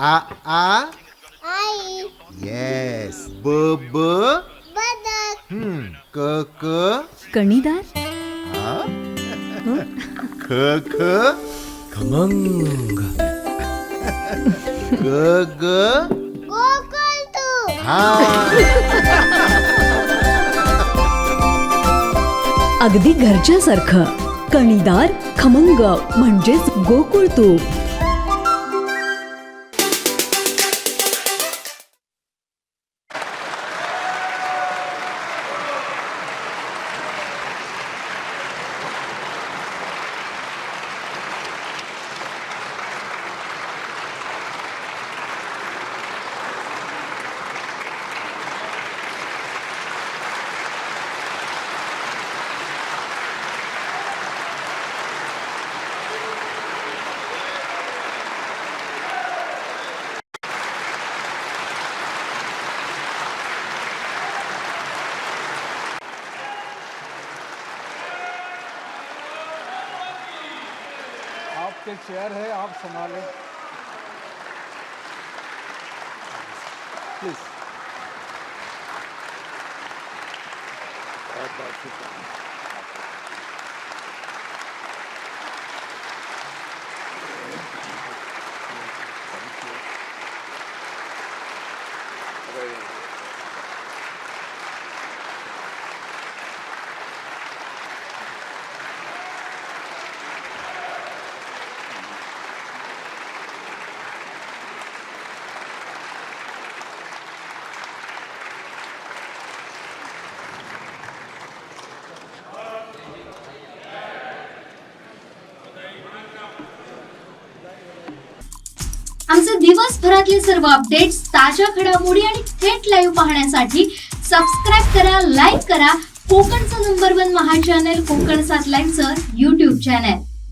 आ आ आई. Yes. ब ब बदक. क क कणीदार. आ हं? ख ख खमंग. ग ग गोकुळतू. हा. अगदी घरच्यासारखं. कणीदार खमंग म्हणजेच गोकुळ तूप. आपके चेयर है, आप संभालें प्लीज. आमचे दिवसभरातले सर्व अपडेट्स, ताज्या घडामोडी आणि थेट लाईव्ह पाहण्यासाठी सबस्क्राईब करा, लाईक करा कोकणचं नंबर 1 महा चॅनल कोकण 7 लाईनचं YouTube चॅनल.